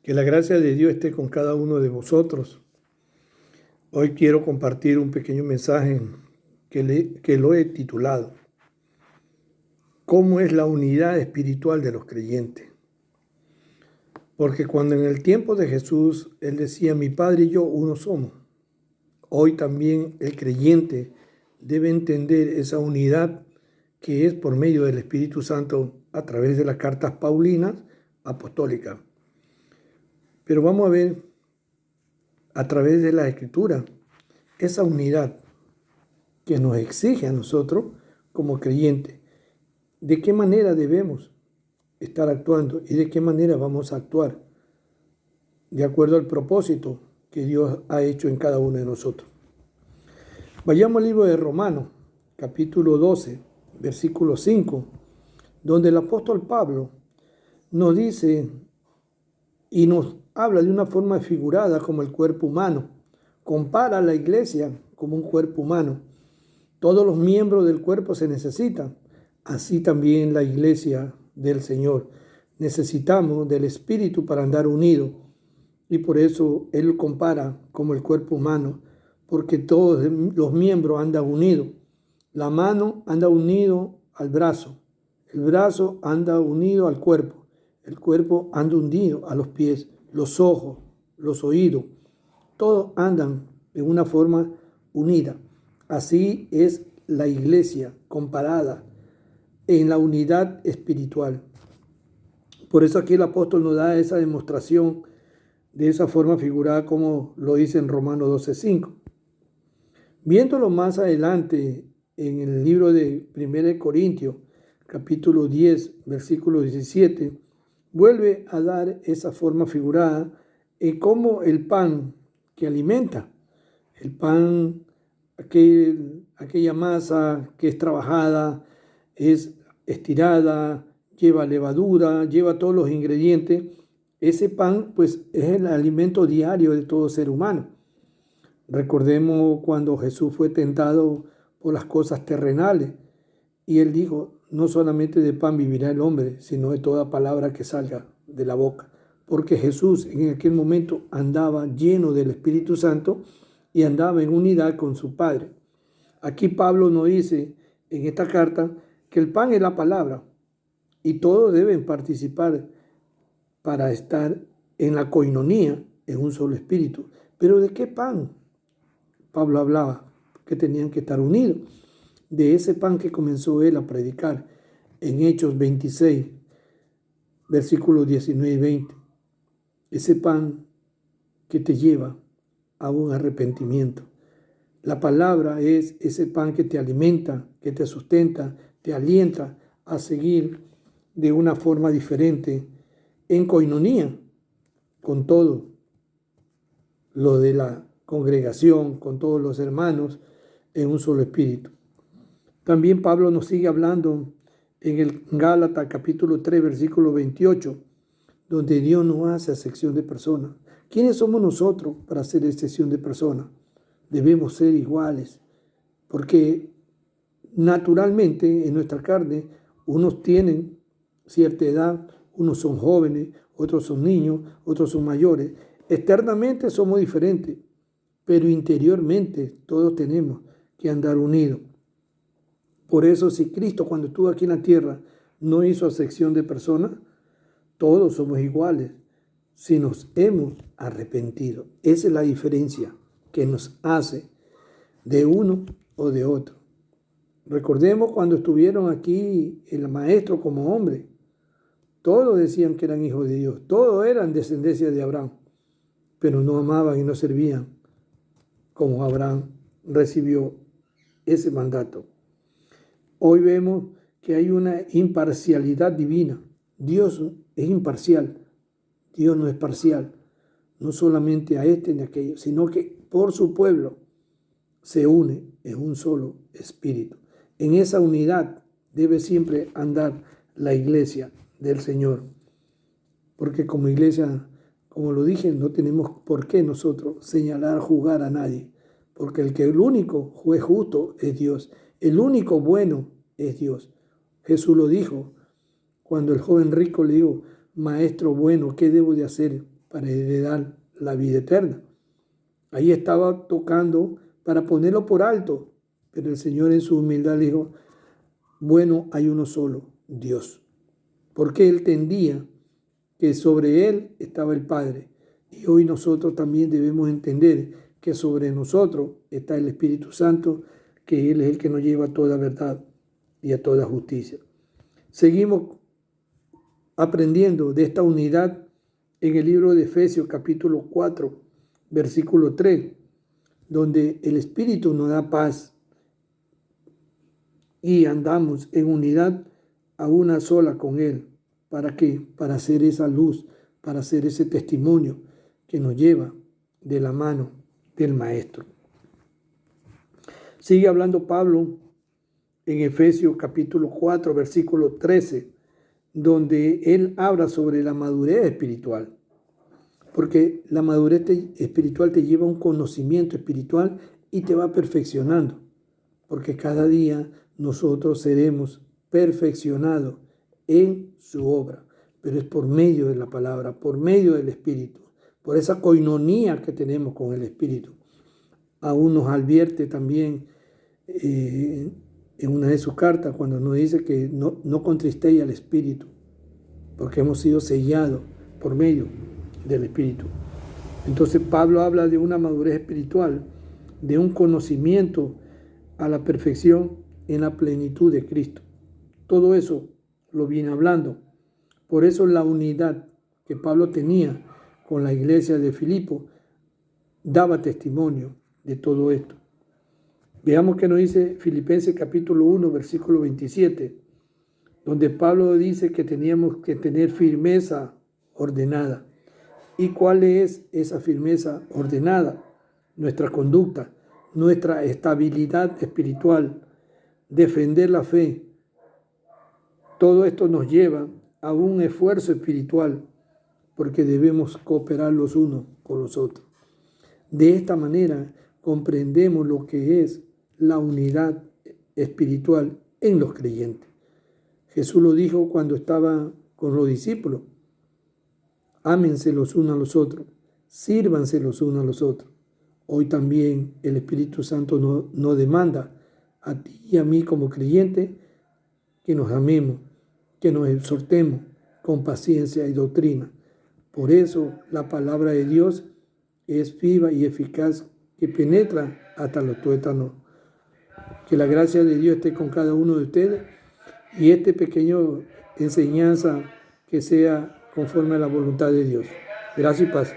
Que la gracia de Dios esté con cada uno de vosotros. Hoy quiero compartir un pequeño mensaje que lo he titulado ¿Cómo es la unidad espiritual de los creyentes? Porque cuando en el tiempo de Jesús Él decía, mi Padre y yo uno somos, hoy también el creyente debe entender esa unidad que es por medio del Espíritu Santo a través de las cartas paulinas apostólicas. Pero vamos a ver a través de la Escritura esa unidad que nos exige a nosotros como creyentes. ¿De qué manera debemos estar actuando y de qué manera vamos a actuar de acuerdo al propósito que Dios ha hecho en cada uno de nosotros? Vayamos al libro de Romanos, capítulo 12, versículo 5, donde el apóstol Pablo nos dice y nos habla de una forma figurada como el cuerpo humano. Compara a la iglesia como un cuerpo humano. Todos los miembros del cuerpo se necesitan. Así también la iglesia del Señor. Necesitamos del Espíritu para andar unidos. Y por eso Él compara como el cuerpo humano, porque todos los miembros andan unidos. La mano anda unido al brazo. El brazo anda unido al cuerpo. El cuerpo anda unido a los pies, los ojos, los oídos. Todos andan en una forma unida. Así es la iglesia comparada en la unidad espiritual. Por eso aquí el apóstol nos da esa demostración de esa forma figurada como lo dice en Romanos 12:5. Viéndolo más adelante en el libro de 1 Corintios, capítulo 10, versículo 17, vuelve a dar esa forma figurada en cómo el pan que alimenta, el pan, aquella masa que es trabajada, es estirada, lleva levadura, lleva todos los ingredientes. Ese pan pues es el alimento diario de todo ser humano. Recordemos cuando Jesús fue tentado por las cosas terrenales y Él dijo, no solamente de pan vivirá el hombre, sino de toda palabra que salga de la boca. Porque Jesús en aquel momento andaba lleno del Espíritu Santo y andaba en unidad con su Padre. Aquí Pablo nos dice en esta carta que el pan es la palabra y todos deben participar para estar en la coinonía, en un solo espíritu. ¿Pero de qué pan? Pablo hablaba que tenían que estar unidos. De ese pan que comenzó él a predicar en Hechos 26, versículos 19 y 20. Ese pan que te lleva a un arrepentimiento. La palabra es ese pan que te alimenta, que te sustenta, te alienta a seguir de una forma diferente, en coinonía, con todo lo de la congregación, con todos los hermanos, en un solo espíritu. También Pablo nos sigue hablando en el Gálatas capítulo 3, versículo 28, donde Dios no hace acepción de personas. ¿Quiénes somos nosotros para hacer excepción de personas? Debemos ser iguales, porque naturalmente en nuestra carne unos tienen cierta edad, unos son jóvenes, otros son niños, otros son mayores. Externamente somos diferentes, pero interiormente todos tenemos que andar unidos. Por eso si Cristo cuando estuvo aquí en la tierra no hizo acepción de personas, todos somos iguales si nos hemos arrepentido. Esa es la diferencia que nos hace de uno o de otro. Recordemos cuando estuvieron aquí el maestro como hombre. Todos decían que eran hijos de Dios. Todos eran descendencia de Abraham. Pero no amaban y no servían como Abraham recibió ese mandato. Hoy vemos que hay una imparcialidad divina. Dios es imparcial. Dios no es parcial. No solamente a este ni a aquello, sino que por su pueblo se une en un solo espíritu. En esa unidad debe siempre andar la iglesia del Señor. Porque como iglesia, como lo dije, no tenemos por qué nosotros señalar, juzgar a nadie. Porque el único juez justo es Dios. El único bueno es Dios. Jesús lo dijo cuando el joven rico le dijo, maestro bueno, ¿qué debo de hacer para heredar la vida eterna. Ahí estaba tocando para ponerlo por alto, pero el Señor en su humildad le dijo, bueno, hay uno solo, Dios, porque Él entendía que sobre Él estaba el Padre. Y hoy nosotros también debemos entender que sobre nosotros está el Espíritu Santo, que Él es el que nos lleva a toda verdad y a toda justicia. Seguimos aprendiendo de esta unidad en el libro de Efesios capítulo 4, versículo 3, donde el Espíritu nos da paz y andamos en unidad a una sola con Él. ¿Para qué? Para hacer esa luz, para hacer ese testimonio que nos lleva de la mano del Maestro. Sigue hablando Pablo en Efesios capítulo 4, versículo 13, donde él habla sobre la madurez espiritual. Porque la madurez espiritual te lleva a un conocimiento espiritual y te va perfeccionando. Porque cada día nosotros seremos perfeccionados en su obra. Pero es por medio de la palabra, por medio del Espíritu, por esa coinonía que tenemos con el Espíritu. Aún nos advierte también en una de sus cartas cuando nos dice que no contristéis al Espíritu, porque hemos sido sellados por medio del Espíritu. Entonces Pablo habla de una madurez espiritual, de un conocimiento a la perfección en la plenitud de Cristo. Todo eso lo viene hablando. Por eso la unidad que Pablo tenía con la iglesia de Filipo daba testimonio de todo esto. Veamos qué nos dice Filipenses capítulo 1, versículo 27, donde Pablo dice que teníamos que tener firmeza ordenada. ¿Y cuál es esa firmeza ordenada? Nuestra conducta, nuestra estabilidad espiritual, defender la fe. Todo esto nos lleva a un esfuerzo espiritual porque debemos cooperar los unos con los otros. De esta manera comprendemos lo que es la unidad espiritual en los creyentes. Jesús lo dijo cuando estaba con los discípulos. Ámense los unos a los otros, sírvanse los unos a los otros. Hoy también el Espíritu Santo nos demanda a ti y a mí como creyentes que nos amemos, que nos exhortemos con paciencia y doctrina. Por eso la palabra de Dios es viva y eficaz, que penetra hasta los tuétanos. Que la gracia de Dios esté con cada uno de ustedes y este pequeño enseñanza que sea conforme a la voluntad de Dios. Gracias y paz.